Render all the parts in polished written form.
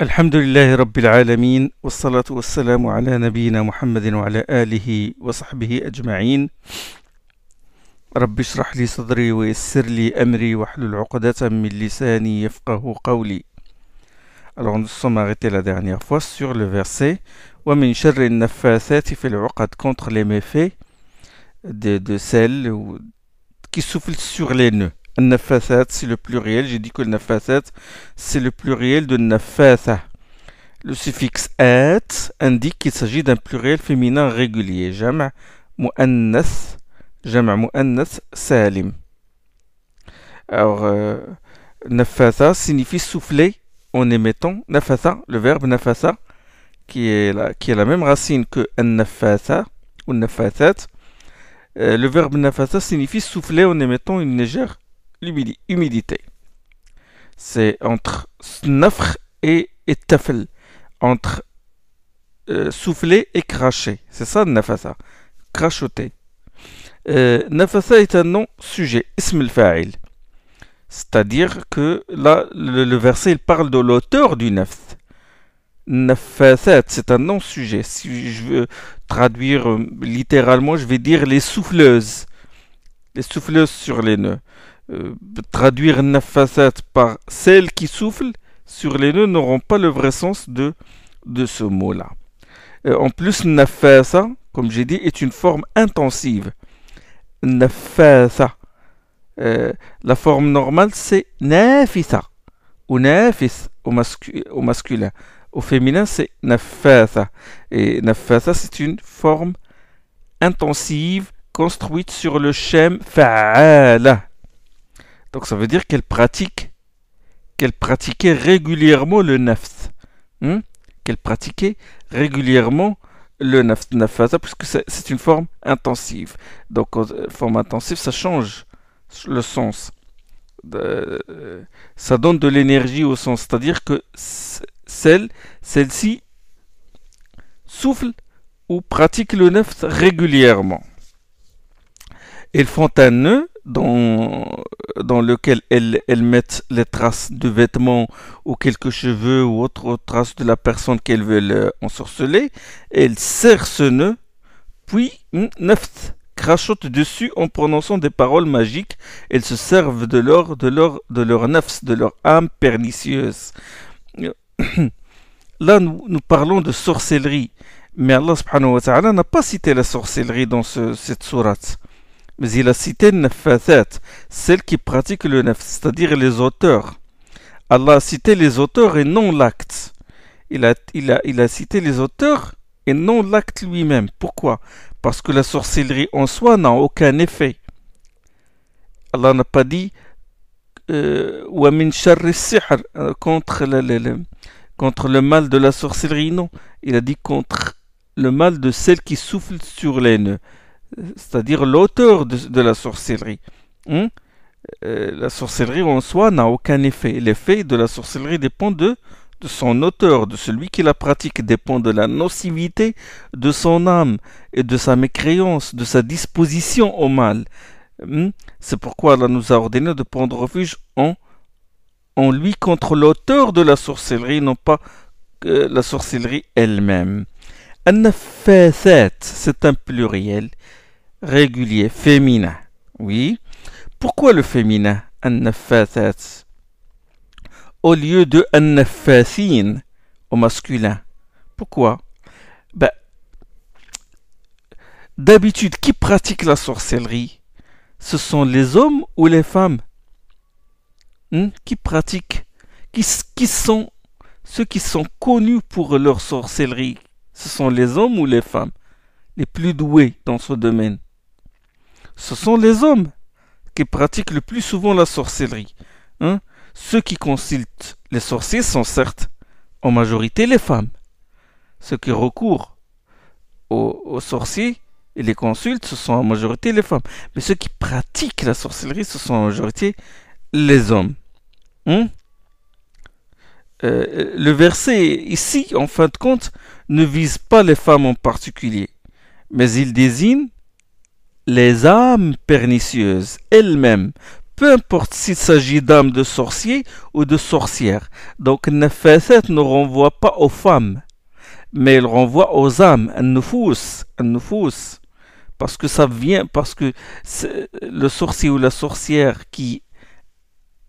الحمد لله رب العالمين والصلاة والسلام على نبينا محمد وعلى آله وصحبه أجمعين. رب اشرح لي صدري ويسر لي أمري واحلل عقدة من لساني يفقه قولي. Alors nous sommes arrêtés la dernière fois sur le verset وَمِنْ شَرِّ النَّفَّاثَاتِ فِي الْعُقَدِ, contre les méfaits de celles qui soufflent sur les nœuds. Naffathat, c'est le pluriel. J'ai dit que le naffathat, c'est le pluriel de nafatha. Le suffixe at indique qu'il s'agit d'un pluriel féminin régulier. Jama' mu'annath salim. Alors, nafatha signifie souffler en émettant. Nafatha, le verbe nafatha, qui est la même racine que an-nafatha ou nafathat. Le verbe nafatha signifie souffler en émettant une légère humidité. C'est entre nafr et tafel, entre souffler et cracher. C'est ça nafasa, crachoter. Nafasa est un nom sujet, ism al-fa'il. C'est-à-dire que là, le verset il parle de l'auteur du nafs. Nafasat, c'est un nom sujet. Si je veux traduire littéralement, je vais dire les souffleuses. Les souffleuses sur les nœuds. Traduire nafasat par celles qui soufflent sur les nœuds n'auront pas le vrai sens de ce mot-là. En plus, nafasa, comme j'ai dit, est une forme intensive. Nafasa. La forme normale, c'est nafisa ou nafis au masculin. Au féminin, c'est nafasa. Et nafasa, c'est une forme intensive construite sur le shem fa'ala. Donc ça veut dire qu'elle pratiquait régulièrement le nafs. Qu'elle pratiquait régulièrement le nafasa, puisque c'est une forme intensive. Donc forme intensive, ça change le sens. Ça donne de l'énergie au sens. C'est-à-dire que celle-ci souffle ou pratique le nafs régulièrement. Elles font un nœud dans lequel elles mettent les traces de vêtements ou quelques cheveux ou autres traces de la personne qu'elles veulent ensorceler. Elles serrent ce nœud, puis nafth crachotent dessus en prononçant des paroles magiques. Elles se servent de leur nafs, de leur âme pernicieuse. Là, nous parlons de sorcellerie, mais Allah subhanahu wa ta'ala n'a pas cité la sorcellerie dans cette sourate. Mais il a cité naffathat, celles qui pratiquent le nafs, c'est-à-dire les auteurs. Allah a cité les auteurs et non l'acte. Il a cité les auteurs et non l'acte lui-même. Pourquoi? Parce que la sorcellerie en soi n'a aucun effet. Allah n'a pas dit wa min sharri sihr, contre le mal de la sorcellerie, non. Il a dit contre le mal de celles qui soufflent sur les nœuds. C'est-à-dire l'auteur de la sorcellerie. La sorcellerie en soi n'a aucun effet. L'effet de la sorcellerie dépend de son auteur, de celui qui la pratique, dépend de la nocivité de son âme et de sa mécréance, de sa disposition au mal. C'est pourquoi Allah nous a ordonné de prendre refuge en lui contre l'auteur de la sorcellerie, non pas la sorcellerie elle-même. An-naffathat, c'est un pluriel régulier, féminin. Oui. Pourquoi le féminin, an-naffathat, au lieu de an-naffathin, au masculin? Pourquoi? D'habitude, qui pratique la sorcellerie? Ce sont les hommes ou les femmes? Qui pratiquent? Qui sont ceux qui sont connus pour leur sorcellerie? Ce sont les hommes ou les femmes les plus doués dans ce domaine? Ce sont les hommes qui pratiquent le plus souvent la sorcellerie. Ceux qui consultent les sorciers sont certes en majorité les femmes. Ceux qui recourent aux sorciers et les consultent, ce sont en majorité les femmes. Mais ceux qui pratiquent la sorcellerie, ce sont en majorité les hommes. Le verset ici, en fin de compte, ne vise pas les femmes en particulier, mais il désigne les âmes pernicieuses elles-mêmes peu importe s'il s'agit d'âmes de sorciers ou de sorcières. Donc, Nafasat ne renvoie pas aux femmes, mais il renvoie aux âmes, An-Nufus. Parce que ça vient, parce que le sorcier ou la sorcière qui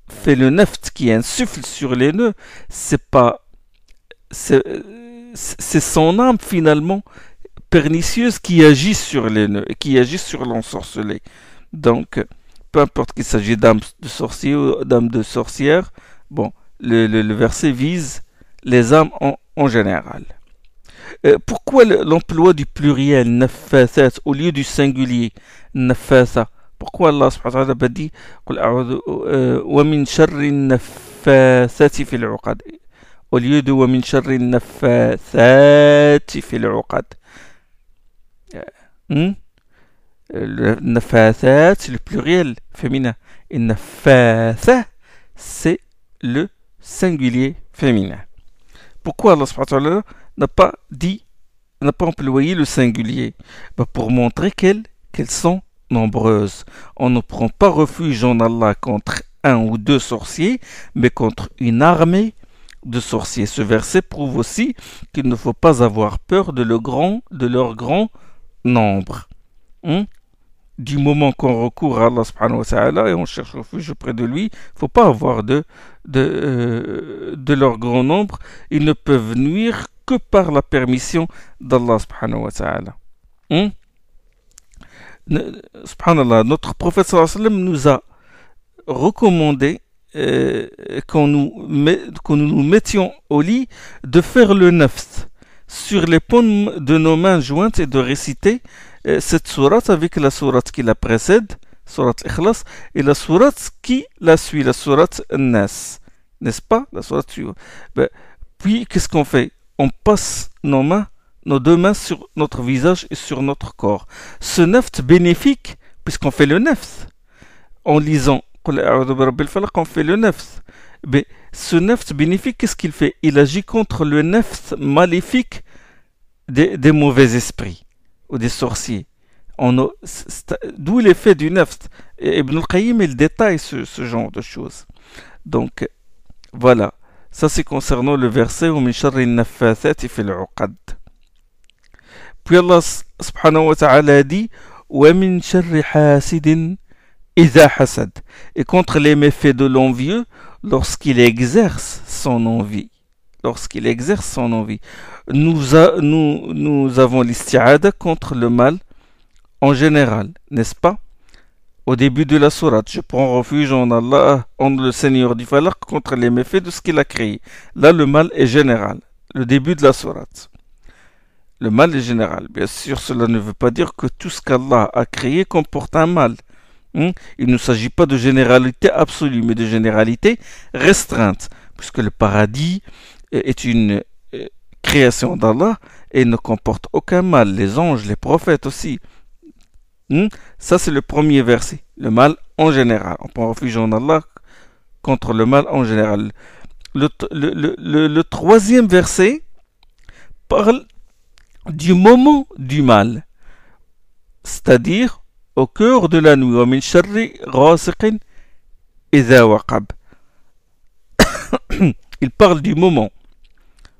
fait le neft, qui insuffle sur les nœuds, c'est pas, c'est son âme finalement pernicieuse qui agit sur les nœuds, qui agit sur l'ensorcelé. Donc, peu importe qu'il s'agisse d'âmes de sorciers ou d'âmes de sorcières, bon, le verset vise les âmes en général. Pourquoi l'emploi du pluriel nafasat au lieu du singulier nafasa? Pourquoi Allah subhanahu wa ta'ala dit wa min sharri nafasati fil uqad au lieu de wa min sharri nafasati fil uqad? Le nafasat c'est le pluriel féminin et nafasa c'est le singulier féminin. Pourquoi Allah subhanahu wa ta'ala n'a pas employé le singulier? Pour montrer qu'elles sont nombreuses. On ne prend pas refuge en Allah contre un ou deux sorciers, mais contre une armée de sorciers. Ce verset prouve aussi qu'il ne faut pas avoir peur de leur grand nombre. Du moment qu'on recourt à Allah subhanahu wa ta'ala et on cherche refuge auprès de lui, il ne faut pas avoir de leur grand nombre. Ils ne peuvent nuire que par la permission d'Allah subhanahu wa ta'ala. Subhanallah, notre prophète sallallahu alayhi wa sallam nous a recommandé quand nous nous mettions au lit de faire le nafs sur les paumes de nos mains jointes et de réciter cette sourate avec la sourate qui la précède, sourate Ikhlas, et la sourate qui la suit, la sourate Nas. N'est-ce pas? La sourate suivante. Puis, qu'est-ce qu'on fait? On passe nos deux mains sur notre visage et sur notre corps. Ce neft bénéfique, puisqu'on fait le neft, en lisant on fait le neft. Mais ce neft bénéfique, qu'est-ce qu'il fait? Il agit contre le neft maléfique des mauvais esprits ou des sorciers. D'où l'effet du neft. Et Ibn al-Qayyim, il détaille ce genre de choses. Donc, voilà. Ça, c'est concernant le verset « وَمِنْ شَرِّ النَّفَّاثَاتِ فِي الْعُقَدِ » Puis Allah subhanahu wa ta'ala dit « وَمِنْ شَرِّ حَاسِدٍ إِذَا حَسَدٍ » Et contre les méfaits de l'envieux lorsqu'il exerce son envie. Lorsqu'il exerce son envie. Nous avons l'isti'ada contre le mal en général, n'est-ce pas? Au début de la sourate, je prends refuge en Allah, en le Seigneur du Falaq, contre les méfaits de ce qu'il a créé. Là, le mal est général. Le début de la sourate. Le mal est général. Bien sûr, cela ne veut pas dire que tout ce qu'Allah a créé comporte un mal. Il ne s'agit pas de généralité absolue, mais de généralité restreinte, puisque le paradis est une création d'Allah et ne comporte aucun mal. Les anges, les prophètes aussi. Ça, c'est le premier verset. Le mal en général. On prend refuge en Allah contre le mal en général. Le troisième verset parle du moment du mal. C'est-à-dire au cœur de la nuit. وَمِنْ شَرِّ غَاسِقٍ إِذَا وَقَبَ. Il parle du moment.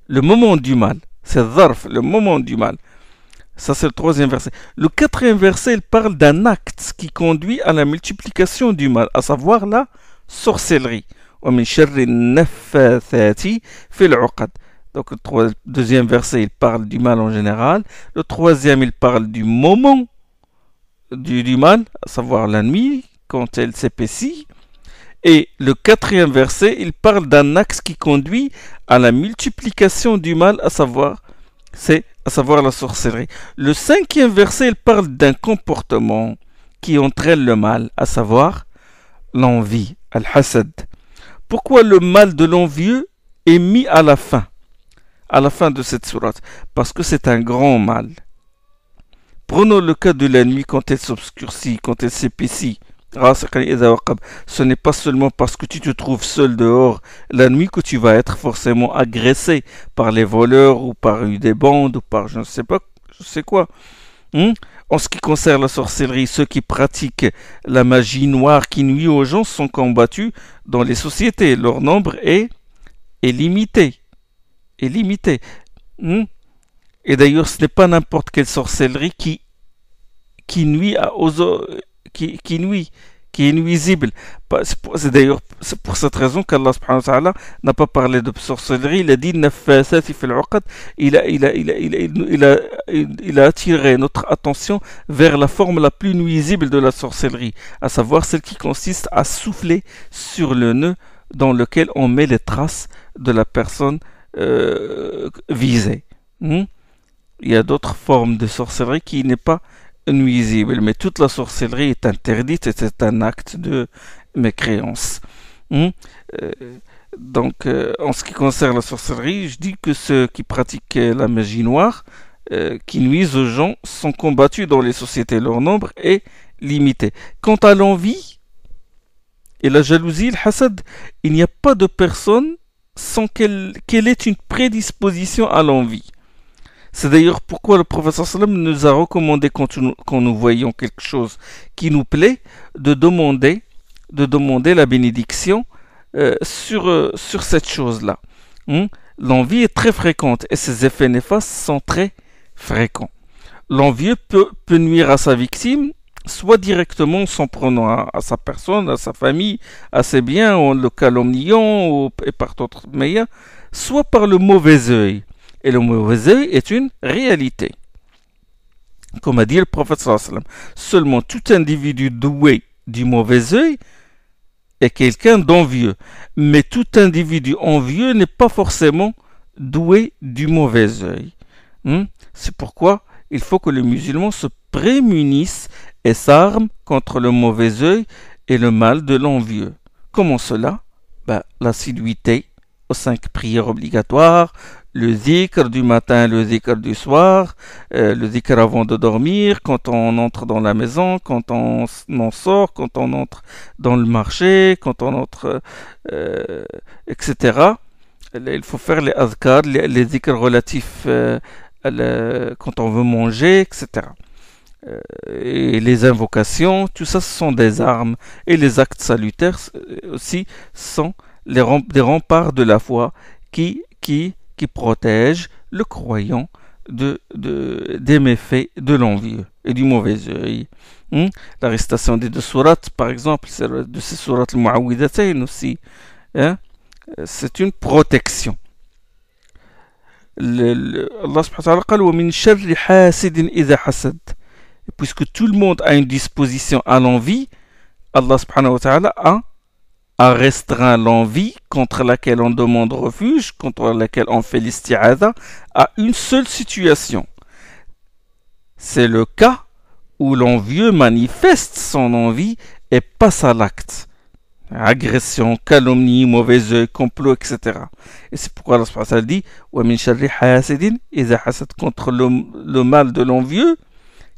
Le moment du mal. C'est dharf, le moment du mal. Ça, c'est le troisième verset. Le quatrième verset, il parle d'un acte qui conduit à la multiplication du mal, à savoir la sorcellerie. وَمِنْ شَرِّ النَّفَّاثَاتِ فِي الْعُقَدِ. Donc, le deuxième verset, il parle du mal en général. Le troisième, il parle du moment du mal, à savoir la nuit, quand elle s'épaissit. Et le quatrième verset, il parle d'un axe qui conduit à la multiplication du mal, à savoir la sorcellerie. Le cinquième verset, il parle d'un comportement qui entraîne le mal, à savoir l'envie, al-hasad. Pourquoi le mal de l'envieux est mis à la fin de cette sourate? Parce que c'est un grand mal. Prenons le cas de la nuit quand elle s'obscurcit, quand elle s'épaissit. Ce n'est pas seulement parce que tu te trouves seul dehors la nuit que tu vas être forcément agressé par les voleurs ou par des bandes ou par je ne sais quoi. Hmm. En ce qui concerne la sorcellerie, ceux qui pratiquent la magie noire qui nuit aux gens sont combattus dans les sociétés. Leur nombre est limité. Est limité. Hmm. Et d'ailleurs, ce n'est pas n'importe quelle sorcellerie qui nuit qui nuit, qui est nuisible. C'est d'ailleurs pour cette raison qu'Allah subhanahu wa ta'ala n'a pas parlé de sorcellerie. Il a dit Naffasati fil uqad. Il a attiré notre attention vers la forme la plus nuisible de la sorcellerie, à savoir celle qui consiste à souffler sur le nœud dans lequel on met les traces de la personne visée. Hmm? Il y a d'autres formes de sorcellerie qui n'est pas nuisible, mais toute la sorcellerie est interdite et c'est un acte de mécréance. Hmm. Euh, en ce qui concerne la sorcellerie, je dis que ceux qui pratiquent la magie noire, qui nuisent aux gens, sont combattus dans les sociétés. Leur nombre est limité. Quant à l'envie et la jalousie, le hasad, il n'y a pas de personne sans qu'elle ait une prédisposition à l'envie. C'est d'ailleurs pourquoi le prophète sallam nous a recommandé quand nous voyons quelque chose qui nous plaît de demander la bénédiction sur cette chose-là. L'envie est très fréquente et ses effets néfastes sont très fréquents. L'envieux peut nuire à sa victime, soit directement en s'en prenant à sa personne, à sa famille, à ses biens, en le calomniant et par d'autres moyens, soit par le mauvais œil. Et le mauvais œil est une réalité. Comme a dit le prophète sallallahu alayhi wa sallam, seulement tout individu doué du mauvais œil est quelqu'un d'envieux. Mais tout individu envieux n'est pas forcément doué du mauvais œil. C'est pourquoi il faut que les musulmans se prémunissent et s'arment contre le mauvais œil et le mal de l'envieux. Comment cela? L'assiduité aux 5 prières obligatoires, le zikr du matin, le zikr du soir, le zikr avant de dormir, quand on entre dans la maison, quand on en sort, quand on entre dans le marché, quand on entre, etc. Il faut faire les azkar, les zikrs relatifs quand on veut manger, etc. Et les invocations, tout ça, ce sont des armes. Et les actes salutaires aussi sont des remparts de la foi qui protègent le croyant des méfaits de l'envieux et du mauvais œil. La récitation des 2 sourates, par exemple, de ces sourates al-Mu'awwidhatayn aussi, c'est une protection. Allah subhanahu wa ta'ala dit wa min sharri hasidin idha hasad. Puisque tout le monde a une disposition à l'envie, Allah subhanahu wa ta'ala a restreint l'envie contre laquelle on demande refuge, contre laquelle on fait l'isti'adha, à une seule situation. C'est le cas où l'envieux manifeste son envie et passe à l'acte. Agression, calomnie, mauvais œil, complot, etc. Et c'est pourquoi Allah subhanahu wa ta'ala dit wa min sharri hasidin idha hasad, contre le mal de l'envieux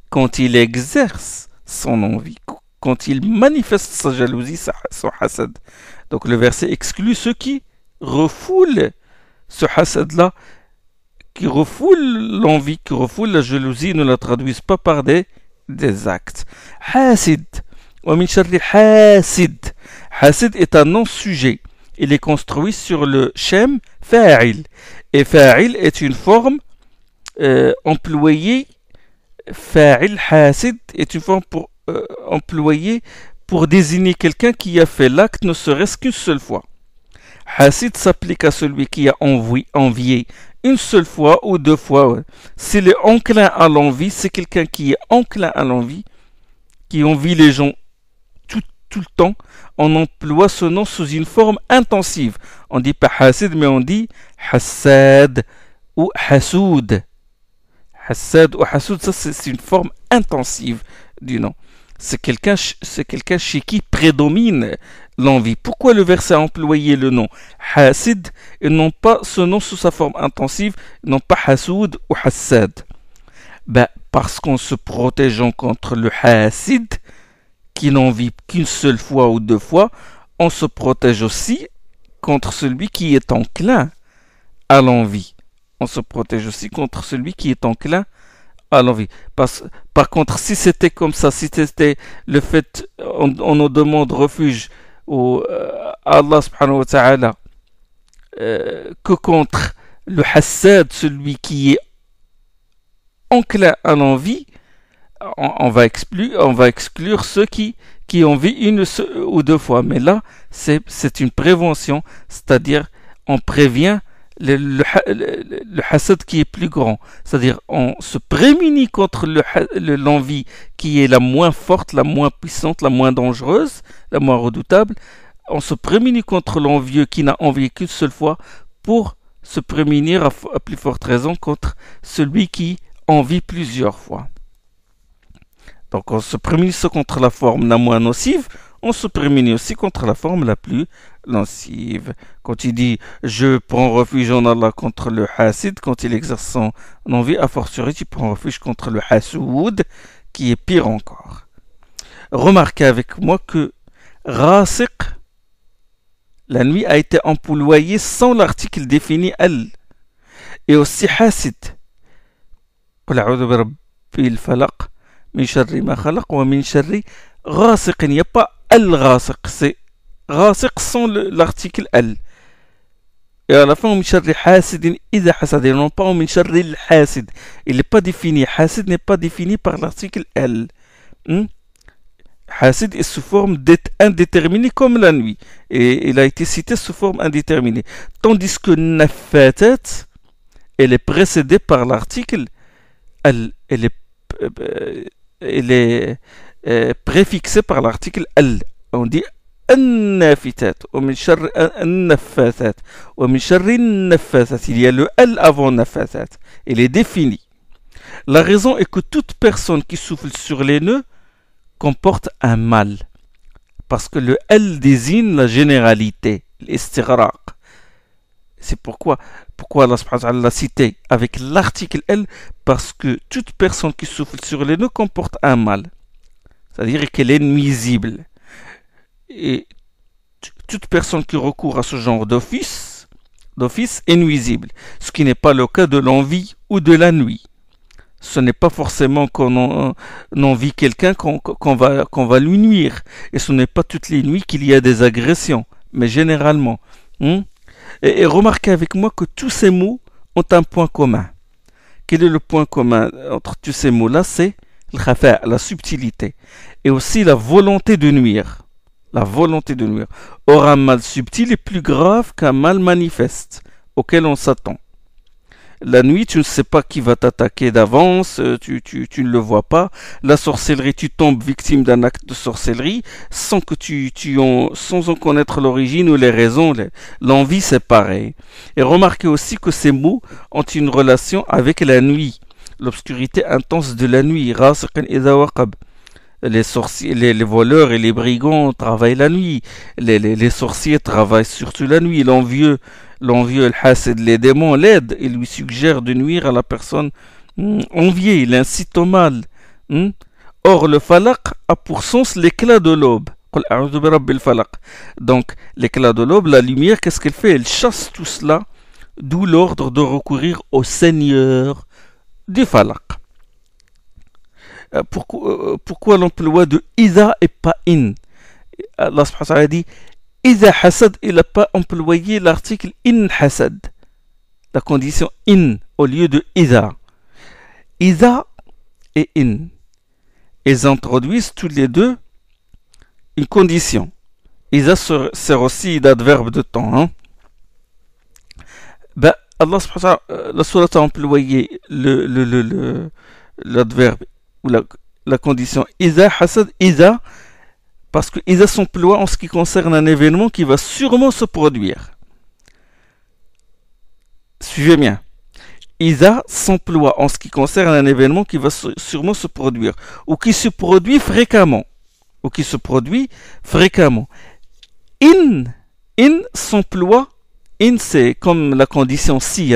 quand il exerce son envie, quand il manifeste sa jalousie, son hasad. Donc le verset exclut ceux qui refoulent ce hasad-là, qui refoulent l'envie, qui refoulent la jalousie, ne la traduisent pas par des actes. Hasid, wa min sharri hasid. Hasid est un nom-sujet. Il est construit sur le shem fa'il. Et fa'il est une forme employée. Fa'il hasid est une forme employée pour désigner quelqu'un qui a fait l'acte ne serait-ce qu'une seule fois. Hasid s'applique à celui qui a envié une seule fois ou 2 fois. S'il est enclin à l'envie, c'est quelqu'un qui est enclin à l'envie, qui envie les gens tout le temps. On emploie ce nom sous une forme intensive. On dit pas hasid, mais on dit hassad ou hasoud. Hassad ou hasoud, ça c'est une forme intensive du nom. C'est quelqu'un chez qui prédomine l'envie. Pourquoi le verset a employé le nom hasid et non pas ce nom sous sa forme intensive, non pas hasoud ou hassad? Parce qu'en se protégeant contre le hasid, qui n'envie qu'une seule fois ou 2 fois, on se protège aussi contre celui qui est enclin à l'envie. On se protège aussi contre celui qui est enclin à l'envie. Par contre, si c'était comme ça, si c'était le fait, on nous demande refuge au Allah subhanahu wa ta'ala que contre le hassad, celui qui est enclin à l'envie, on va exclure ceux qui ont vu une ou deux fois. Mais là, c'est une prévention, c'est-à-dire on prévient le hasad qui est plus grand. C'est-à-dire on se prémunit contre l'envie qui est la moins forte, la moins puissante, la moins dangereuse, la moins redoutable. On se prémunit contre l'envieux qui n'a envie qu'une seule fois pour se prémunir à plus forte raison contre celui qui envie plusieurs fois. Donc on se prémunit contre la forme la moins nocive, on se prémunit aussi contre la forme la plus nocive. Quand il dit « je prends refuge en Allah contre le hasid », quand il exerce son envie, a fortiori tu prends refuge contre le hasoud, qui est pire encore. Remarquez avec moi que rasiq, la nuit, a été employée sans l'article défini al. Et aussi hasid. قل أعوذ برب الفلق من شر ما خلق ومن شر غاسق. Il n'y a pas al-ghasiq, c'est ghasiq sans l'article al. Et à la fin, من شر حاسد إذا حسد. Et non pas من شر الحاسد. Il n'est pas défini. Hasid n'est pas défini par l'article al. Hasid est sous forme indéterminée comme la nuit. Et il a été cité sous forme indéterminée. Tandis que nafatat, elle est précédée par l'article al. Elle est préfixée par l'article al. On dit النافثات ومن شر النفاثات ومن شر النفاثات. Il y a le al avant nafathat. Il est défini. La raison est que toute personne qui souffle sur les nœuds comporte un mal. Parce que le al désigne la généralité, l'istighraq. C'est pourquoi Allah subhanahu wa ta'ala l'a cité avec l'article al, parce que toute personne qui souffle sur les nœuds comporte un mal. C'est-à-dire qu'elle est nuisible. Et toute personne qui recourt à ce genre d'office est nuisible. Ce qui n'est pas le cas de l'envie ou de la nuit. Ce n'est pas forcément qu'on envie quelqu'un qu'on va lui nuire. Et ce n'est pas toutes les nuits qu'il y a des agressions. Mais généralement. Et remarquez avec moi que tous ces mots ont un point commun. Quel est le point commun entre tous ces mots-là? C'est le khafa, la subtilité. Et aussi la volonté de nuire. La volonté de nuire. Or, un mal subtil est plus grave qu'un mal manifeste, auquel on s'attend. La nuit, tu ne sais pas qui va t'attaquer d'avance, tu ne le vois pas. La sorcellerie, tu tombes victime d'un acte de sorcellerie sans en connaître l'origine ou les raisons. L'envie, c'est pareil. Et remarquez aussi que ces mots ont une relation avec la nuit, l'obscurité intense de la nuit. Les voleurs et les brigands travaillent la nuit. Les sorciers travaillent surtout la nuit. L'envieux, le hasid, les démons l'aident et lui suggèrent de nuire à la personne enviée. Il incite au mal. Or, le falaq a pour sens l'éclat de l'aube. Donc, l'éclat de l'aube, la lumière, qu'est-ce qu'elle fait? Elle chasse tout cela, d'où l'ordre de recourir au Seigneur du falaq. Pourquoi l'emploi de Iza et pas in? Allah subhanahu wa ta'ala dit Iza hasad, il n'a pas employé l'article in hasad, la condition in au lieu de Iza. Iza et in, ils introduisent tous les deux une condition. Iza sert aussi d'adverbe de temps. Allah subhanahu wa ta'ala, la sourate a employé l'adverbe ou la condition Iza hasad, Iza, parce que Iza s'emploie en ce qui concerne un événement qui va sûrement se produire. Suivez bien. Iza s'emploie en ce qui concerne un événement qui va sûrement se produire, ou qui se produit fréquemment. In s'emploie, in c'est comme la condition si,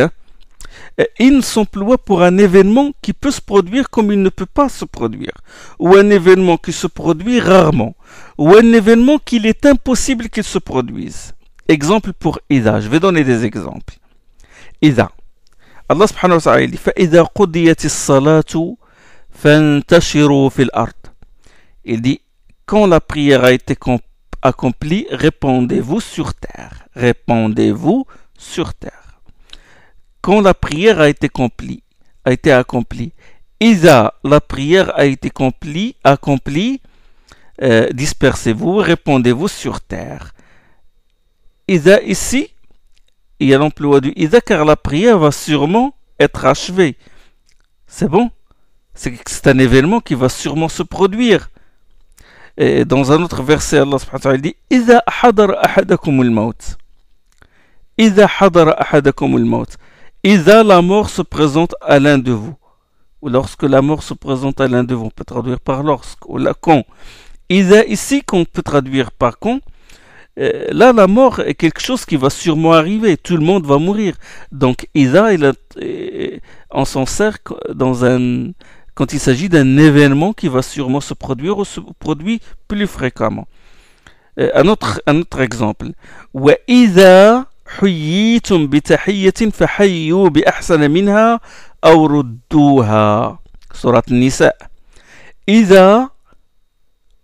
in s'emploie pour un événement qui peut se produire comme il ne peut pas se produire, ou un événement qui se produit rarement, ou un événement qu'il est impossible qu'il se produise. Exemple pour Iza, je vais donner des exemples. Iza, Allah subhanahu wa ta'ala dit فَإِذَا قُضِيَتِ الصَّلَاةُ فانتشروا في الأرض. Il dit, quand la prière a été accomplie, répandez-vous sur terre. Répandez-vous sur terre. Quand la prière a été accomplie, Isa, la prière a été accomplie, dispersez-vous, répandez-vous sur terre. Isa ici, il y a l'emploi du Isa car la prière va sûrement être achevée. C'est bon? C'est un événement qui va sûrement se produire. Et dans un autre verset, Allah subhanahu wa ta'ala dit Iza hadara ahadakum al-maut. Iza hadara ahadakum al-maut. Iza, la mort se présente à l'un de vous. Ou lorsque la mort se présente à l'un de vous, on peut traduire par lorsque, ou la quand. Iza, ici, qu'on peut traduire par quand. Là, la mort est quelque chose qui va sûrement arriver. Tout le monde va mourir. Donc, Iza, on s'en sert quand il s'agit d'un événement qui va sûrement se produire ou se produit plus fréquemment. Un autre exemple. وَإِذَا حُيِّيتُمْ بِتَحِيَّةٍ فَحَيُّوا بِأَحْسَنَ مِنْهَا أَوْ رُدُّوهَا. Surat Nisa. إِذَا,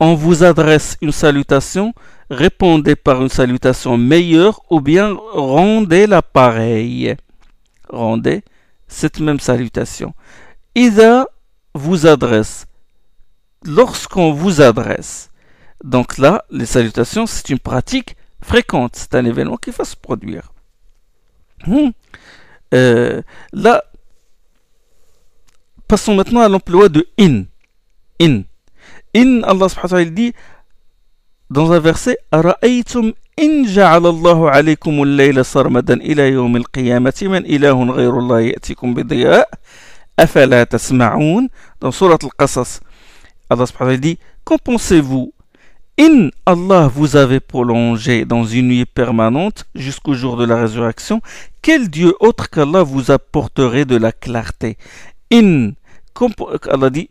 on vous adresse une salutation, répondez par une salutation meilleure ou bien rendez la pareille. Rendez cette même salutation. Iza vous adresse. Lorsqu'on vous adresse. Donc là, les salutations, c'est une pratique fréquente. C'est un événement qui va se produire. Là, passons maintenant à l'emploi de in. In, Allah subhanahu wa ta'ala dit dans un verset Ara'aytum in ja'ala Allahu alaykum al-layla sarmadan ila yawm al-qiyamati man ilahun ghayru Allah ya'tikum bi diya' afala tasma'un. Dans Surat Al-Qasas, Allah subhanahu wa ta'ala dit qu'en pensez-vous? In Allah vous avait prolongé dans une nuit permanente jusqu'au jour de la résurrection. Quel Dieu autre qu'Allah vous apporterait de la clarté? In, Allah dit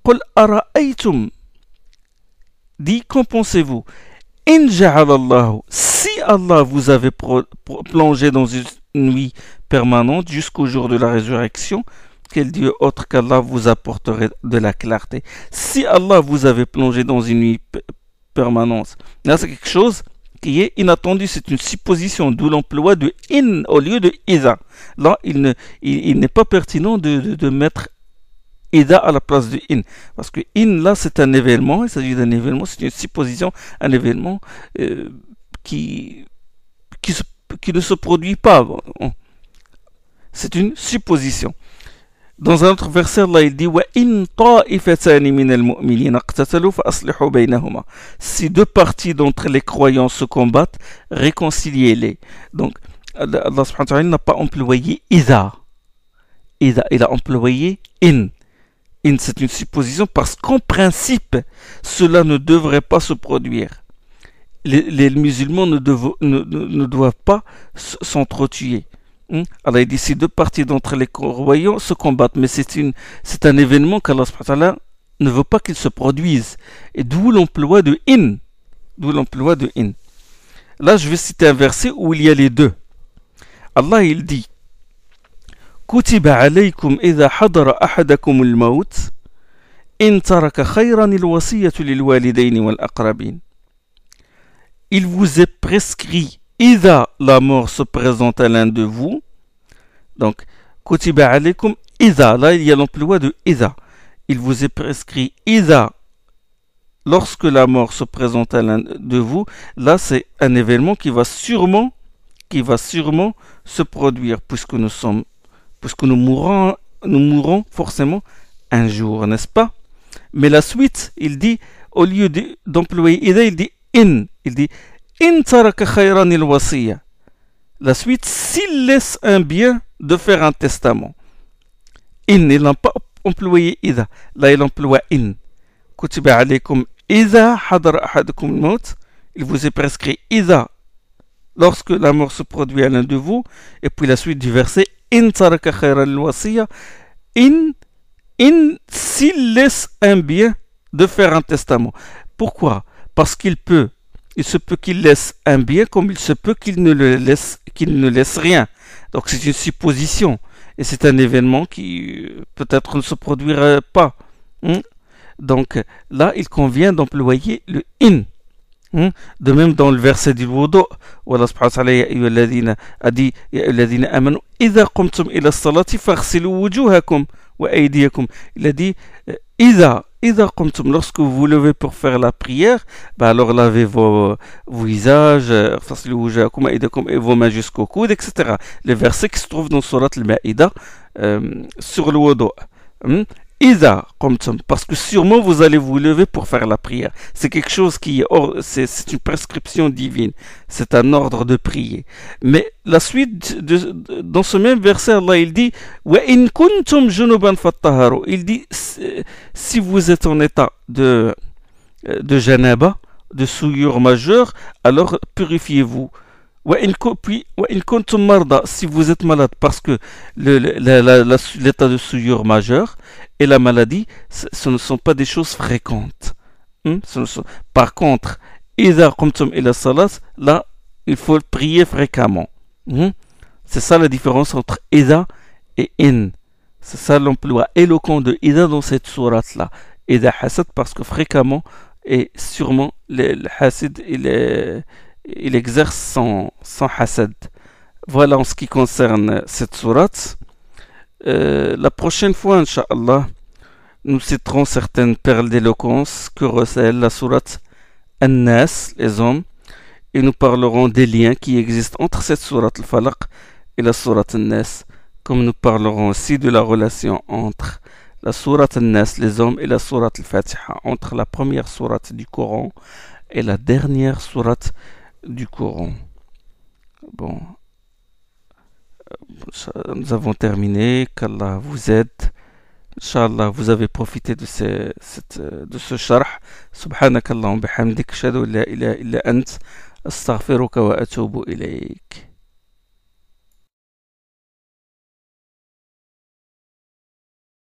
Qul ara'aytum, dit qu'en pensez-vous? In ja'ala Allahu, si Allah vous avait plongé dans une nuit permanente jusqu'au jour de la résurrection, quel Dieu autre qu'Allah vous apporterait de la clarté? Si Allah vous avait plongé dans une nuit permanente, là c'est quelque chose qui est inattendu, c'est une supposition, d'où l'emploi de in au lieu de iza. Là, il n'est pas pertinent de mettre Ida à la place de in. Parce que in, là, c'est un événement, il s'agit d'un événement, c'est une supposition, un événement qui ne se produit pas. C'est une supposition. Dans un autre verset, Allah il dit وَإِن طَائِفَتَانِ مِنَ الْمُؤْمِنِينَ اقْتَتَلُوا فَأَصْلِحُوا بَيْنَهُمَا. Si deux parties d'entre les croyants se combattent, réconciliez-les. Donc, Allah subhanahu wa ta'ala n'a pas employé Ida. Il a employé in. In, c'est une supposition parce qu'en principe, cela ne devrait pas se produire. Les musulmans ne doivent pas s'entretuer. Allah dit si deux parties d'entre les croyants se combattent, mais c'est un événement qu'Allah ne veut pas qu'il se produise. Et d'où l'emploi de in. Là, je vais citer un verset où il y a les deux. Allah, il dit كتب عليكم إذا حضر أحدكم الموت إن ترك خيرا الوصية للوالدين والأقربين. Il vous est prescrit إذا la mort se présente à l'un de vous. Donc كتب عليكم إذا, là il y a l'emploi de إذا. Il vous est prescrit إذا lorsque la mort se présente à l'un de vous. Là c'est un événement qui va sûrement se produire puisque nous mourrons forcément un jour, n'est-ce pas? Mais la suite, il dit, au lieu d'employer ida, il dit in. Il dit in taraka khayran il wasiya. La suite, s'il laisse un bien, de faire un testament. In, il n'a pas employé ida. Là, il emploie in. Kutiba alaykum ida hadara ahadakum al-maut. Il vous est prescrit ida lorsque la mort se produit à l'un de vous. Et puis la suite du verset in taraka khayran al-wasiya. In, s'il laisse un bien, de faire un testament. Pourquoi? Parce il se peut qu'il laisse un bien comme il se peut qu'il ne laisse rien. Donc c'est une supposition. Et c'est un événement qui peut-être ne se produira pas. Hein. Donc là, il convient d'employer le in. Hein. De même dans le verset du wudu, Allah subhanahu wa ta'ala ya ayyuhalladhina a dit ya ayyuhalladhina amanu idha qumtum ila as-salati faghsilu wujuhakum wa aydiyakum. Il a dit idha qumtum, lorsque vous vous levez pour faire la prière, bah alors lavez vos visages, faghsilu wujuhakum wa aydiyakum, et vos mains jusqu'au coude, etc. Les versets qui se trouvent dans Surat al-Ma'ida sur le wudu. Ida qumtum, parce que sûrement vous allez vous lever pour faire la prière. C'est quelque chose qui est c'est une prescription divine. C'est un ordre de prier. Mais la suite dans ce même verset, Allah il dit wa in kuntum junuban fattaharu. Il dit si vous êtes en état de janaba, de souillure majeure, alors purifiez-vous. Si vous êtes malade, parce que l'état de souillure majeure et la maladie, ce ne sont pas des choses fréquentes. Par contre, là, il faut prier fréquemment. C'est ça la différence entre Ida et In. C'est ça l'emploi éloquent de Ida dans cette sourate-là. Ida Hasad, parce que fréquemment, et sûrement, le Hasid, il exerce son hasad. Voilà en ce qui concerne cette sourate. La prochaine fois, Inch'Allah, nous citerons certaines perles d'éloquence que recèle la sourate An-Nas, les hommes, et nous parlerons des liens qui existent entre cette sourate Al-Falaq et la sourate An-Nas, comme nous parlerons aussi de la relation entre la sourate An-Nas, les hommes, et la sourate Al-Fatiha, entre la première sourate du Coran et la dernière sourate du Coran. Bon, nous avons terminé. Qu'Allah vous aide. Inch'Allah, vous avez profité de ce sharh. Subhanakallahum bihamdik, ashhadu an la ilaha illa ant, astaghfiruka wa atubu ilayk.